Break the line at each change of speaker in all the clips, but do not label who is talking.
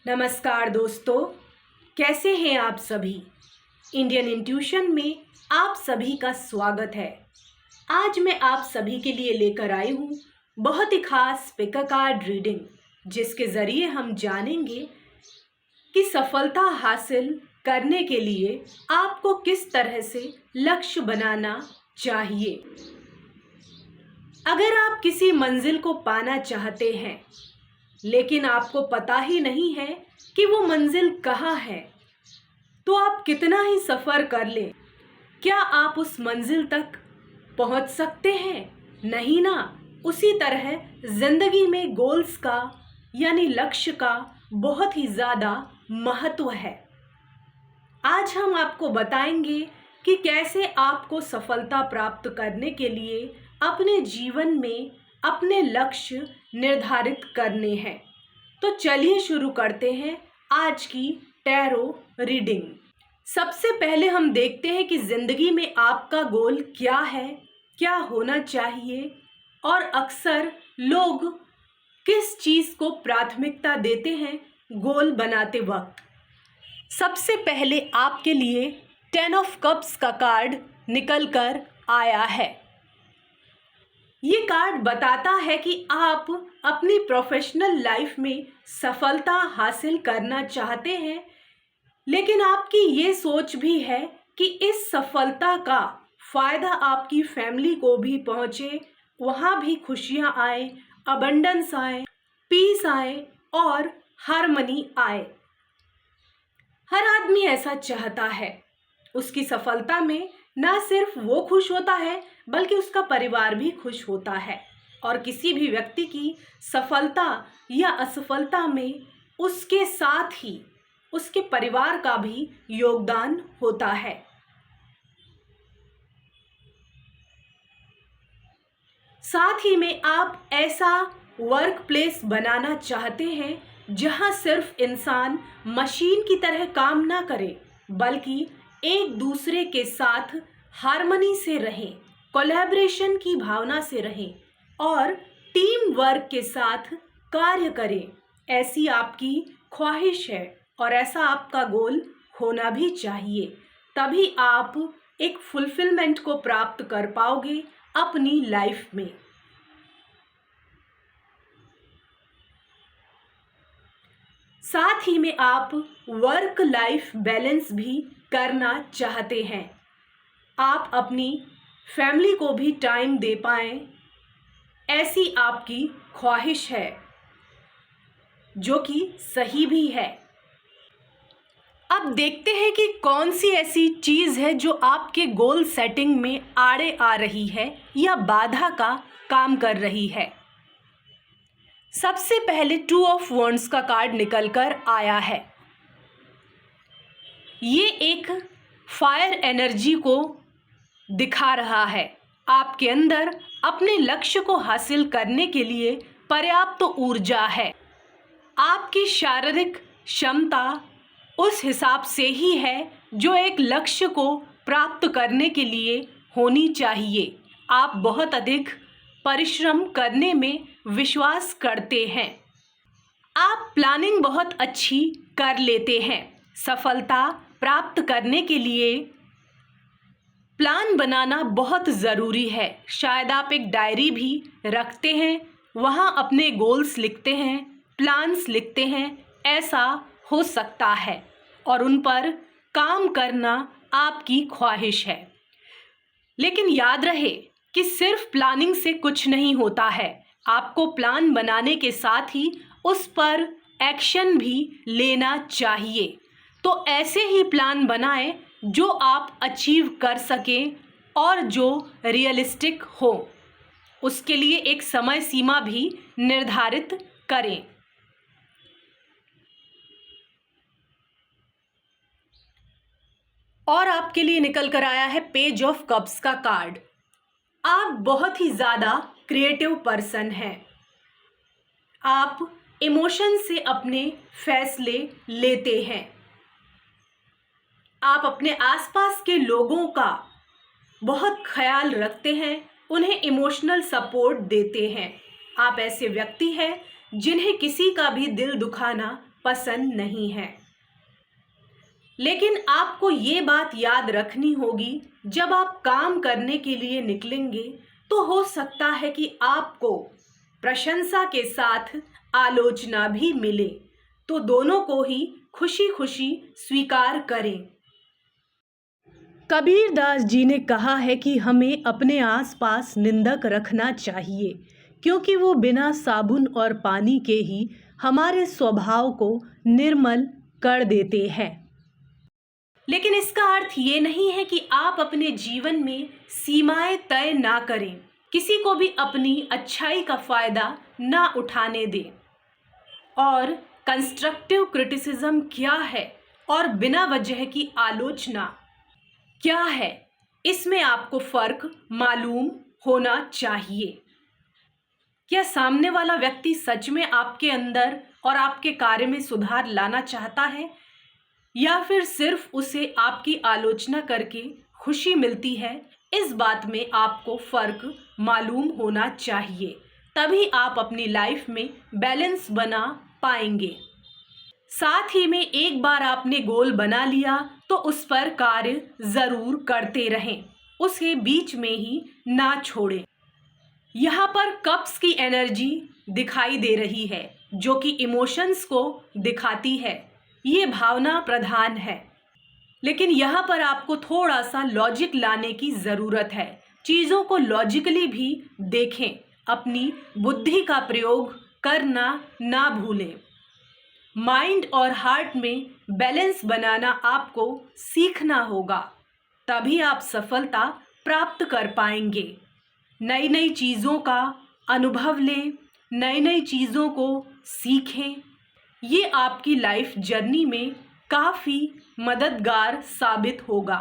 नमस्कार दोस्तों, कैसे हैं आप सभी। इंडियन इंट्यूशन में आप सभी का स्वागत है। आज मैं आप सभी के लिए लेकर आई हूँ बहुत ही खास पिक कार्ड रीडिंग, जिसके ज़रिए हम जानेंगे कि सफलता हासिल करने के लिए आपको किस तरह से लक्ष्य बनाना चाहिए। अगर आप किसी मंजिल को पाना चाहते हैं लेकिन आपको पता ही नहीं है कि वो मंजिल कहाँ है, तो आप कितना ही सफ़र कर लें, क्या आप उस मंजिल तक पहुंच सकते हैं? नहीं ना। उसी तरह ज़िंदगी में गोल्स का यानी लक्ष्य का बहुत ही ज़्यादा महत्व है। आज हम आपको बताएंगे कि कैसे आपको सफलता प्राप्त करने के लिए अपने जीवन में अपने लक्ष्य निर्धारित करने हैं। तो चलिए शुरू करते हैं आज की टैरो रीडिंग। सबसे पहले हम देखते हैं कि ज़िंदगी में आपका गोल क्या है, क्या होना चाहिए और अक्सर लोग किस चीज़ को प्राथमिकता देते हैं गोल बनाते वक्त। सबसे पहले आपके लिए 10 ऑफ कप्स का कार्ड निकल कर आया है। ये कार्ड बताता है कि आप अपनी प्रोफेशनल लाइफ में सफलता हासिल करना चाहते हैं, लेकिन आपकी ये सोच भी है कि इस सफलता का फ़ायदा आपकी फैमिली को भी पहुँचे, वहाँ भी खुशियाँ आए, अबंडेंस आए, पीस आए और हार्मनी आए। हर आदमी ऐसा चाहता है। उसकी सफलता में ना सिर्फ वो खुश होता है बल्कि उसका परिवार भी खुश होता है, और किसी भी व्यक्ति की सफलता या असफलता में उसके साथ ही उसके परिवार का भी योगदान होता है। साथ ही में आप ऐसा वर्क प्लेस बनाना चाहते हैं जहां सिर्फ इंसान मशीन की तरह काम ना करे, बल्कि एक दूसरे के साथ हार्मनी से रहें, कोलैबोरेशन की भावना से रहें और टीम वर्क के साथ कार्य करें। ऐसी आपकी ख्वाहिश है और ऐसा आपका गोल होना भी चाहिए। तभी आप एक फुलफिलमेंट को प्राप्त कर पाओगे अपनी लाइफ में। साथ ही में आप वर्क लाइफ बैलेंस भी करना चाहते हैं। आप अपनी फैमिली को भी टाइम दे पाएं, ऐसी आपकी ख्वाहिश है, जो कि सही भी है। अब देखते हैं कि कौन सी ऐसी चीज़ है जो आपके गोल सेटिंग में आड़े आ रही है या बाधा का काम कर रही है। सबसे पहले 2 ऑफ वॉन्ड्स का कार्ड निकल कर आया है। ये एक फायर एनर्जी को दिखा रहा है। आपके अंदर अपने लक्ष्य को हासिल करने के लिए पर्याप्त ऊर्जा है। आपकी शारीरिक क्षमता उस हिसाब से ही है जो एक लक्ष्य को प्राप्त करने के लिए होनी चाहिए। आप बहुत अधिक परिश्रम करने में विश्वास करते हैं। आप प्लानिंग बहुत अच्छी कर लेते हैं। सफलता प्राप्त करने के लिए प्लान बनाना बहुत ज़रूरी है। शायद आप एक डायरी भी रखते हैं, वहाँ अपने गोल्स लिखते हैं, प्लान्स लिखते हैं, ऐसा हो सकता है, और उन पर काम करना आपकी ख्वाहिश है। लेकिन याद रहे कि सिर्फ प्लानिंग से कुछ नहीं होता है। आपको प्लान बनाने के साथ ही उस पर एक्शन भी लेना चाहिए। तो ऐसे ही प्लान बनाएं जो आप अचीव कर सकें और जो रियलिस्टिक हो। उसके लिए एक समय सीमा भी निर्धारित करें। और आपके लिए निकल कर आया है पेज ऑफ कप्स का कार्ड। आप बहुत ही ज़्यादा क्रिएटिव पर्सन हैं। आप इमोशन से अपने फैसले लेते हैं। आप अपने आसपास के लोगों का बहुत ख्याल रखते हैं, उन्हें इमोशनल सपोर्ट देते हैं। आप ऐसे व्यक्ति हैं जिन्हें किसी का भी दिल दुखाना पसंद नहीं है। लेकिन आपको ये बात याद रखनी होगी, जब आप काम करने के लिए निकलेंगे तो हो सकता है कि आपको प्रशंसा के साथ आलोचना भी मिले, तो दोनों को ही खुशी खुशी स्वीकार करें। कबीरदास जी ने कहा है कि हमें अपने आसपास निंदक रखना चाहिए, क्योंकि वो बिना साबुन और पानी के ही हमारे स्वभाव को निर्मल कर देते हैं। लेकिन इसका अर्थ ये नहीं है कि आप अपने जीवन में सीमाएं तय ना करें, किसी को भी अपनी अच्छाई का फायदा ना उठाने दें। और कंस्ट्रक्टिव क्रिटिसिज्म क्या है और बिना वजह की आलोचना क्या है, इसमें आपको फर्क मालूम होना चाहिए। क्या सामने वाला व्यक्ति सच में आपके अंदर और आपके कार्य में सुधार लाना चाहता है, या फिर सिर्फ उसे आपकी आलोचना करके खुशी मिलती है? इस बात में आपको फर्क मालूम होना चाहिए, तभी आप अपनी लाइफ में बैलेंस बना पाएंगे। साथ ही में एक बार आपने गोल बना लिया तो उस पर कार्य जरूर करते रहें, उसे बीच में ही ना छोड़ें। यहाँ पर कप्स की एनर्जी दिखाई दे रही है, जो कि इमोशंस को दिखाती है। ये भावना प्रधान है, लेकिन यहाँ पर आपको थोड़ा सा लॉजिक लाने की ज़रूरत है। चीज़ों को लॉजिकली भी देखें, अपनी बुद्धि का प्रयोग करना ना भूलें। माइंड और हार्ट में बैलेंस बनाना आपको सीखना होगा, तभी आप सफलता प्राप्त कर पाएंगे। नई नई चीज़ों का अनुभव लें, नई नई चीज़ों को सीखें। ये आपकी लाइफ जर्नी में काफ़ी मददगार साबित होगा।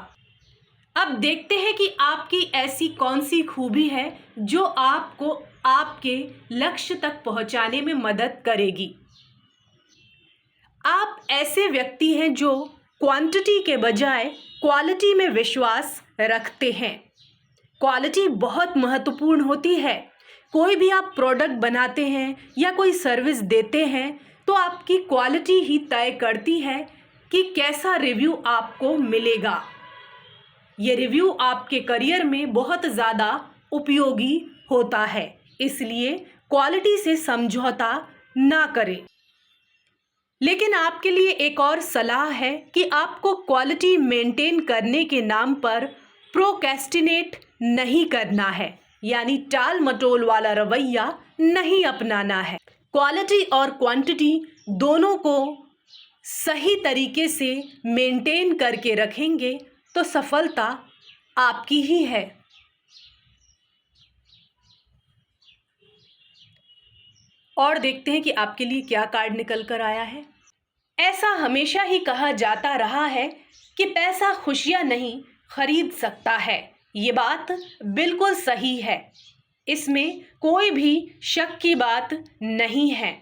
अब देखते हैं कि आपकी ऐसी कौन सी खूबी है जो आपको आपके लक्ष्य तक पहुंचाने में मदद करेगी। आप ऐसे व्यक्ति हैं जो क्वांटिटी के बजाय क्वालिटी में विश्वास रखते हैं। क्वालिटी बहुत महत्वपूर्ण होती है। कोई भी आप प्रोडक्ट बनाते हैं या कोई सर्विस देते हैं तो आपकी क्वालिटी ही तय करती है कि कैसा रिव्यू आपको मिलेगा। ये रिव्यू आपके करियर में बहुत ज़्यादा उपयोगी होता है, इसलिए क्वालिटी से समझौता ना करें। लेकिन आपके लिए एक और सलाह है कि आपको क्वालिटी मेंटेन करने के नाम पर प्रोक्रेस्टिनेट नहीं करना है, यानी टाल मटोल वाला रवैया नहीं अपनाना है। क्वालिटी और क्वांटिटी दोनों को सही तरीके से मेंटेन करके रखेंगे तो सफलता आपकी ही है। और देखते हैं कि आपके लिए क्या कार्ड निकल कर आया है। ऐसा हमेशा ही कहा जाता रहा है कि पैसा खुशियां नहीं खरीद सकता है। ये बात बिल्कुल सही है, इसमें कोई भी शक की बात नहीं है।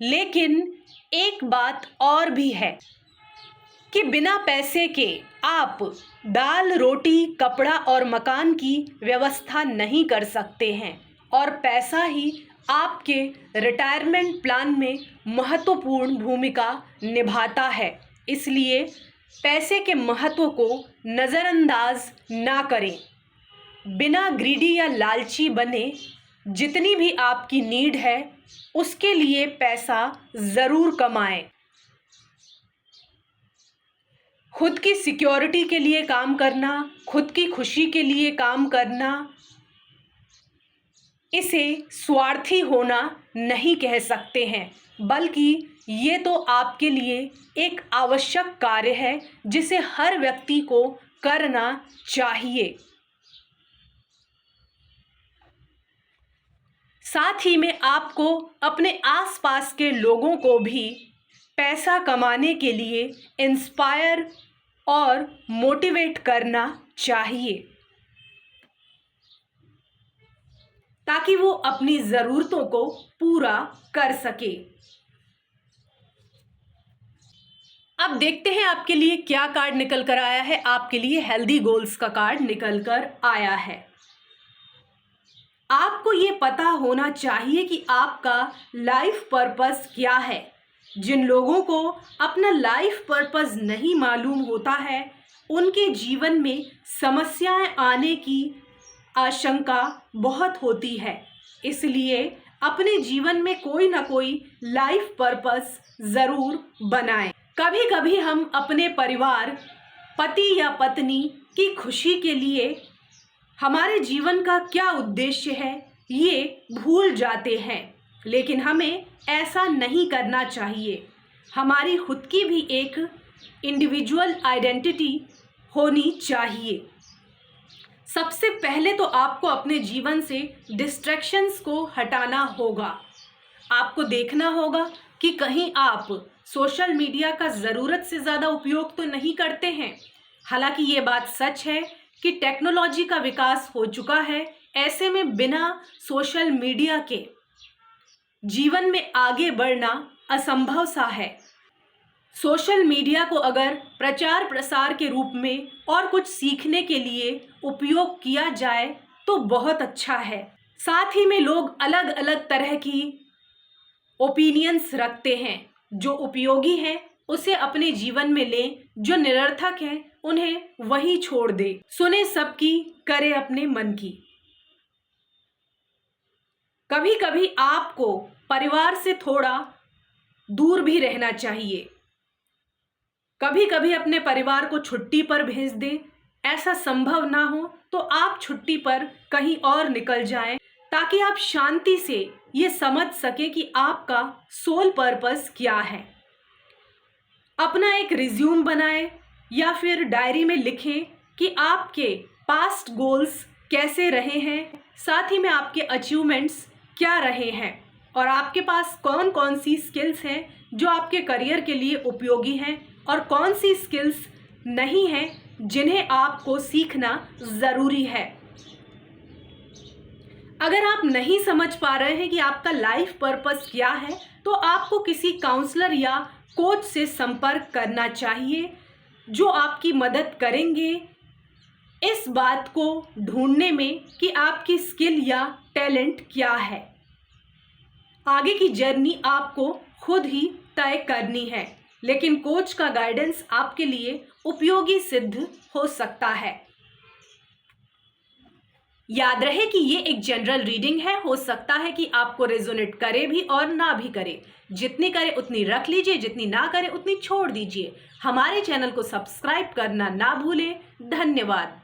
लेकिन एक बात और भी है कि बिना पैसे के आप दाल, रोटी, कपड़ा और मकान की व्यवस्था नहीं कर सकते हैं, और पैसा ही आपके रिटायरमेंट प्लान में महत्वपूर्ण भूमिका निभाता है। इसलिए पैसे के महत्व को नज़रअंदाज ना करें। बिना ग्रीडी या लालची बने जितनी भी आपकी नीड है उसके लिए पैसा ज़रूर कमाएं। खुद की सिक्योरिटी के लिए काम करना, खुद की खुशी के लिए काम करना, इसे स्वार्थी होना नहीं कह सकते हैं, बल्कि ये तो आपके लिए एक आवश्यक कार्य है जिसे हर व्यक्ति को करना चाहिए। साथ ही में आपको अपने आसपास के लोगों को भी पैसा कमाने के लिए इंस्पायर और मोटिवेट करना चाहिए, ताकि वो अपनी ज़रूरतों को पूरा कर सके। अब देखते हैं आपके लिए क्या कार्ड निकल कर आया है। आपके लिए हेल्दी गोल्स का कार्ड निकल कर आया है। आपको ये पता होना चाहिए कि आपका लाइफ पर्पस क्या है। जिन लोगों को अपना लाइफ पर्पस नहीं मालूम होता है, उनके जीवन में समस्याएं आने की आशंका बहुत होती है। इसलिए अपने जीवन में कोई ना कोई लाइफ पर्पस ज़रूर बनाएं। कभी कभी हम अपने परिवार, पति या पत्नी की खुशी के लिए हमारे जीवन का क्या उद्देश्य है ये भूल जाते हैं, लेकिन हमें ऐसा नहीं करना चाहिए। हमारी खुद की भी एक इंडिविजुअल आइडेंटिटी होनी चाहिए। सबसे पहले तो आपको अपने जीवन से डिस्ट्रैक्शंस को हटाना होगा। आपको देखना होगा कि कहीं आप सोशल मीडिया का ज़रूरत से ज़्यादा उपयोग तो नहीं करते हैं। हालांकि ये बात सच है कि टेक्नोलॉजी का विकास हो चुका है, ऐसे में बिना सोशल मीडिया के जीवन में आगे बढ़ना असंभव सा है। सोशल मीडिया को अगर प्रचार प्रसार के रूप में और कुछ सीखने के लिए उपयोग किया जाए तो बहुत अच्छा है। साथ ही में लोग अलग अलग तरह की ओपिनियंस रखते हैं। जो उपयोगी है उसे अपने जीवन में लें, जो निरर्थक है उन्हें वही छोड़ दे। सुने सबकी, करे अपने मन की। कभी कभी आपको परिवार से थोड़ा दूर भी रहना चाहिए। कभी कभी अपने परिवार को छुट्टी पर भेज दें। ऐसा संभव ना हो तो आप छुट्टी पर कहीं और निकल जाएं, ताकि आप शांति से ये समझ सकें कि आपका सोल पर्पस क्या है। अपना एक रिज्यूम बनाएं या फिर डायरी में लिखें कि आपके पास्ट गोल्स कैसे रहे हैं, साथ ही में आपके अचीवमेंट्स क्या रहे हैं और आपके पास कौन कौन सी स्किल्स हैं जो आपके करियर के लिए उपयोगी हैं और कौन सी स्किल्स नहीं हैं जिन्हें आपको सीखना ज़रूरी है। अगर आप नहीं समझ पा रहे हैं कि आपका लाइफ पर्पस क्या है, तो आपको किसी काउंसलर या कोच से संपर्क करना चाहिए, जो आपकी मदद करेंगे इस बात को ढूंढने में कि आपकी स्किल या टैलेंट क्या है। आगे की जर्नी आपको खुद ही तय करनी है, लेकिन कोच का गाइडेंस आपके लिए उपयोगी सिद्ध हो सकता है। याद रहे कि ये एक जनरल रीडिंग है, हो सकता है कि आपको रेजोनेट करे भी और ना भी करे। जितनी करे उतनी रख लीजिए, जितनी ना करे उतनी छोड़ दीजिए। हमारे चैनल को सब्सक्राइब करना ना भूलें। धन्यवाद।